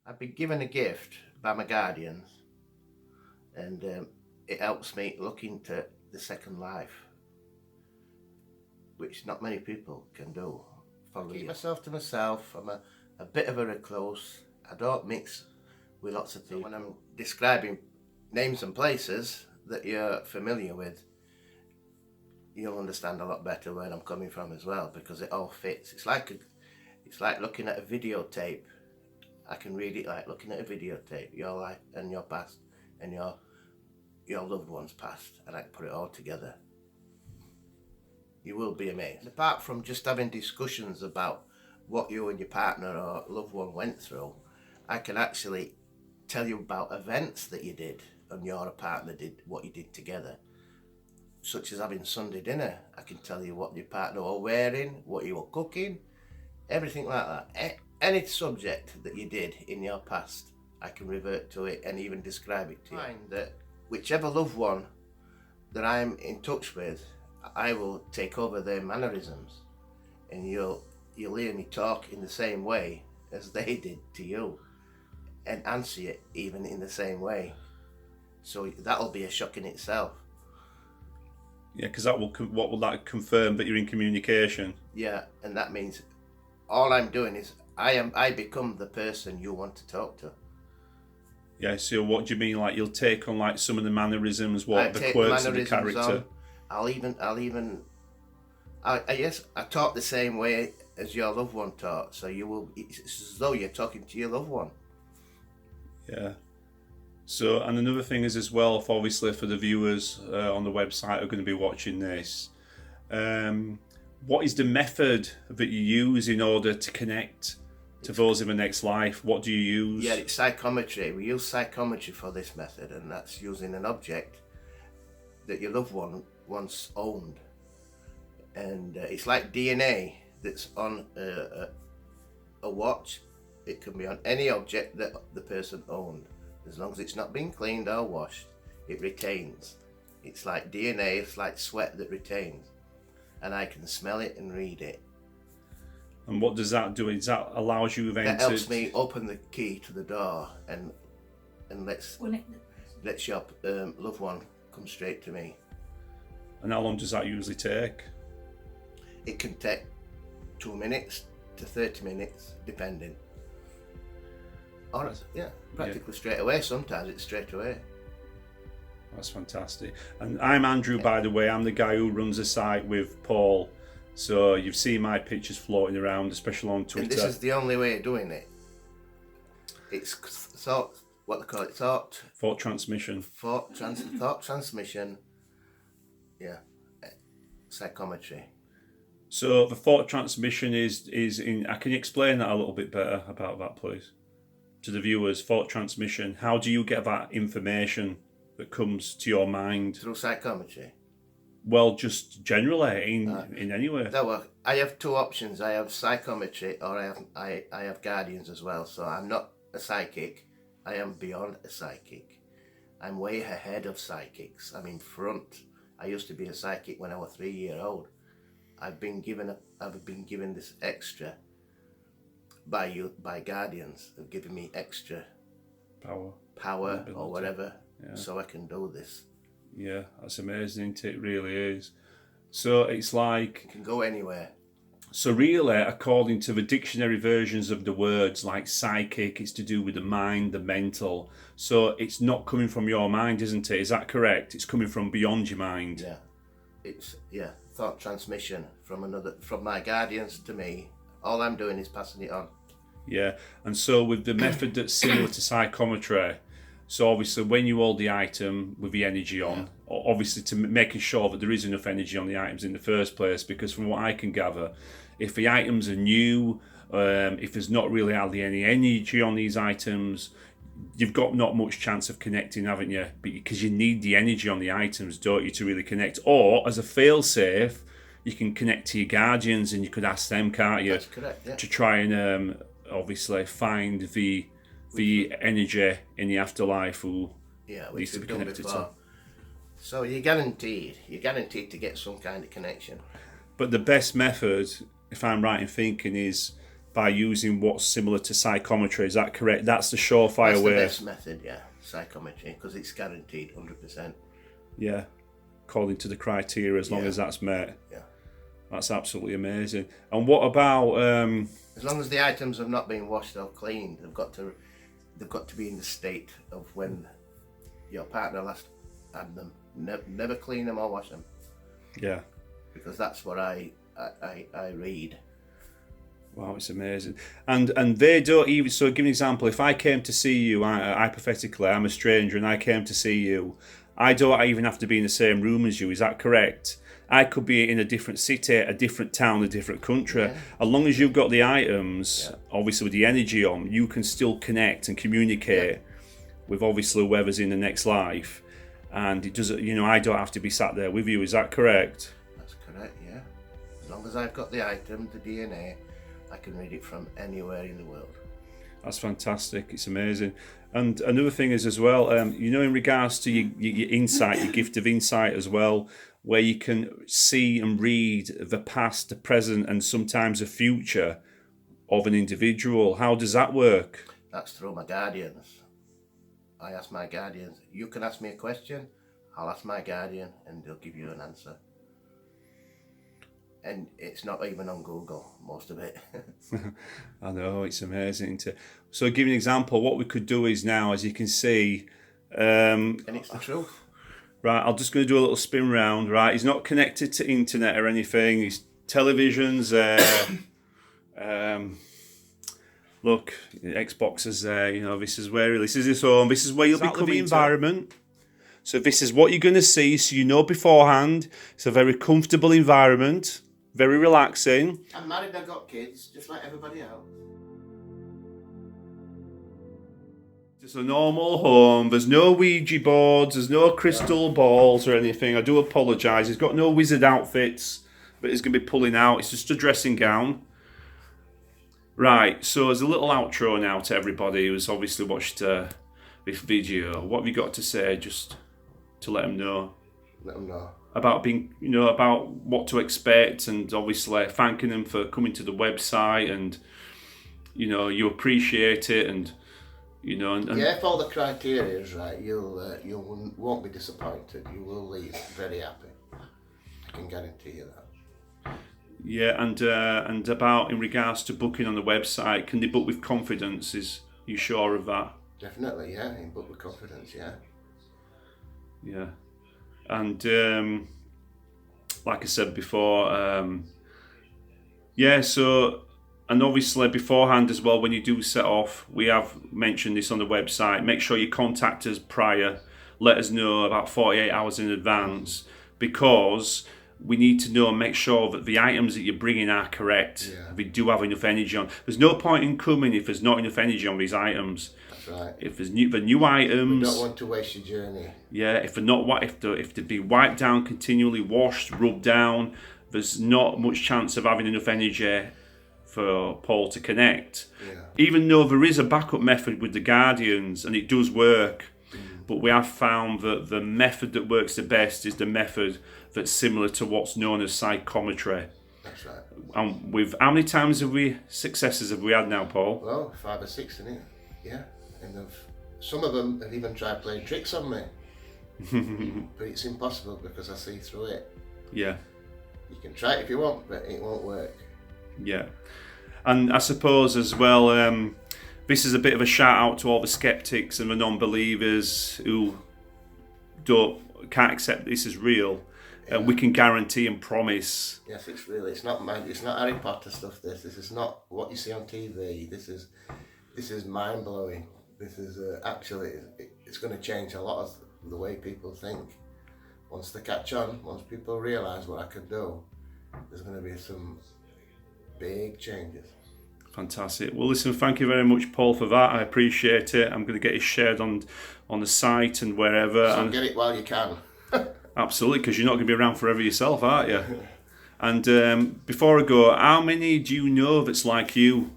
I've been given a gift by my guardians, and it helps me look into the second life, which not many people can do. I keep myself to myself. I'm a bit of a recluse. I don't mix with lots of people. When I'm describing names and places that you're familiar with, you'll understand a lot better where I'm coming from as well, because it all fits. It's like looking at a videotape. I can read it like looking at a videotape, your life and your past and your loved one's past, and I can put it all together. You will be amazed. Apart from just having discussions about what you and your partner or loved one went through, I can actually tell you about events that you did and your partner did, what you did together. Such as having Sunday dinner. I can tell you what your partner were wearing, what you were cooking, everything like that. Any subject that you did in your past, I can revert to it and even describe it to you. Find that whichever loved one that I'm in touch with, I will take over their mannerisms, and you'll hear me talk in the same way as they did to you, and answer it even in the same way. So that'll be a shock in itself. Yeah, because what will that confirm? That you're in communication. Yeah, and that means all I'm doing is I become the person you want to talk to. Yeah, so what do you mean? Like you'll take on like some of the mannerisms, the quirks of the character. I talk the same way as your loved one talk, so it's as though you're talking to your loved one. Yeah. So, and another thing is as well, obviously for the viewers on the website who are going to be watching this, what is the method that you use in order to connect to those in the next life? What do you use? Yeah, it's psychometry. We use psychometry for this method, and that's using an object that your loved one once owned. And it's like DNA that's on a watch. It can be on any object that the person owned. As long as it's not been cleaned or washed, it retains. It's like DNA, it's like sweat that retains. And I can smell it and read it. And what does that do? Is that allows you then that helps me open the key to the door and lets your loved one come straight to me. And how long does that usually take? It can take 2 minutes to 30 minutes, depending. Or practically straight away. Sometimes it's straight away. That's fantastic. And I'm Andrew, by the way. I'm the guy who runs the site with Paul. So you've seen my pictures floating around, especially on Twitter. And this is the only way of doing it. It's thought transmission. Thought transmission. Yeah, psychometry. So the thought transmission is in. Can you explain that a little bit better about that, please, to the viewers? Thought transmission. How do you get that information that comes to your mind? Through psychometry. Well, just generally in any way. I have two options. I have psychometry, or I have guardians as well. So I'm not a psychic. I am beyond a psychic. I'm way ahead of psychics. I'm in front. I used to be a psychic when I was 3 years old. I've been given this extra by guardians. They've given me extra power or whatever, so I can do this. Yeah, that's amazing, isn't it? It really is. So it's like you can go anywhere. So really, according to the dictionary versions of the words, like psychic, it's to do with the mind, the mental. So it's not coming from your mind, isn't it? Is that correct? It's coming from beyond your mind. Yeah, it's thought transmission from my guardians to me. All I'm doing is passing it on. Yeah, and so with the method that's similar to psychometry, so obviously when you hold the item with the energy on, obviously to making sure that there is enough energy on the items in the first place, because from what I can gather, if the items are new, if there's not really hardly any energy on these items, you've got not much chance of connecting, haven't you? Because you need the energy on the items, don't you, to really connect? Or as a fail-safe, you can connect to your guardians and you could ask them, can't you? That's correct, yeah. To try and obviously find the energy in the afterlife who needs to be connected to. So you're guaranteed to get some kind of connection. But the best method, if I'm right in thinking, is by using what's similar to psychometry. Is that correct? That's the surefire That's way. the best method, yeah, psychometry, because it's guaranteed 100%. Yeah, according to the criteria, as long Yeah. as that's met. Yeah. That's absolutely amazing. And what about As long as the items have not been washed or cleaned, they've got to be in the state of when your partner last had them. Never clean them or wash them, yeah. because that's what I read. Wow, it's amazing. And they don't even, so give an example, if I came to see you, hypothetically, I'm a stranger and I came to see you, I don't even have to be in the same room as you, is that correct? I could be in a different city, a different town, a different country. Yeah. As long as you've got the items, Yeah. obviously with the energy on, you can still connect and communicate with obviously whoever's in the next life. And it doesn't, I don't have to be sat there with you, is that correct? That's correct, yeah. As long as I've got the item, the DNA, I can read it from anywhere in the world. That's fantastic. It's amazing. And another thing is as well, in regards to your insight, your gift of insight as well, where you can see and read the past, the present, and sometimes the future of an individual. How does that work? That's through my guardians. I ask my guardians, you can ask me a question, I'll ask my guardian, and they'll give you an answer. And it's not even on Google, most of it. I know, it's amazing. So give you an example. What we could do is now, as you can see, And it's the truth. right, I'm just going to do a little spin round, right? He's not connected to internet or anything. His television's there. Look, Xbox is there. This is where this is his home. This is where you'll be coming to. Environment. So this is what you're going to see, so you know beforehand. It's a very comfortable environment, very relaxing. I'm married, I've got kids, just like everybody else. It's a normal home. There's no Ouija boards. There's no crystal balls or anything. I do apologise. He's got no wizard outfits that he's going to be pulling out. It's just a dressing gown. Right, so as a little outro now to everybody who's obviously watched this video, what have you got to say just to let them know? Let them know. About being, about what to expect, and obviously thanking them for coming to the website, and, you appreciate it, and, and Yeah, if all the criteria is right, you won't be disappointed. You will leave very happy. I can guarantee you that. yeah, and about in regards to booking on the website, can they book with confidence? Is you sure of that? Definitely, yeah. You can book with confidence, yeah. Yeah, and like I said before, so, and obviously beforehand as well, when you do set off, we have mentioned this on the website, make sure you contact us prior, let us know about 48 hours in advance, because we need to know and make sure that the items that you're bringing are correct. Yeah. They do have enough energy on. There's no point in coming if there's not enough energy on these items. That's right. If there's the new items, You don't want to waste your journey. yeah, if they're being wiped down continually, washed, rubbed down, there's not much chance of having enough energy for Paul to connect. Yeah. Even though there is a backup method with the Guardians and it does work, but we have found that the method that works the best is the method that's similar to what's known as psychometry. That's right. And how many times successes have we had now, Paul? Well, 5 or 6, isn't it? Yeah. And some of them have even tried playing tricks on me. But it's impossible because I see through it. Yeah. You can try it if you want, but it won't work. Yeah. And I suppose as well, this is a bit of a shout out to all the skeptics and the non-believers who can't accept this as real. We can guarantee and promise. Yes, it's real. It's not magic. It's not Harry Potter stuff. This is not what you see on TV. This is mind blowing. This is actually it's going to change a lot of the way people think. Once they catch on, once people realise what I can do, there's going to be some big changes. Fantastic. Well, listen, thank you very much, Paul, for that. I appreciate it. I'm going to get it shared on the site and wherever. So and get it while you can. Absolutely, because you're not going to be around forever yourself, aren't you? And before I go, how many do you know that's like you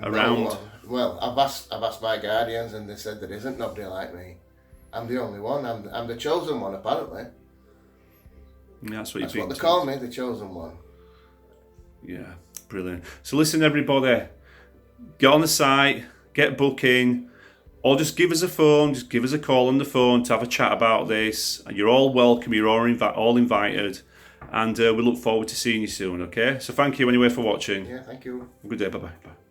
around? No, well, I've asked my guardians, and they said there isn't nobody like me. I'm the only one. I'm the chosen one, apparently. Yeah, that's what That's what they call me, the chosen one. Yeah. Brilliant. So listen, everybody, get on the site, get booking, or just give us a phone, just give us a call on the phone to have a chat about this. You're all welcome, you're all invited, and we look forward to seeing you soon, okay? So thank you anyway for watching. Yeah, thank you. Good day, bye-bye. Bye.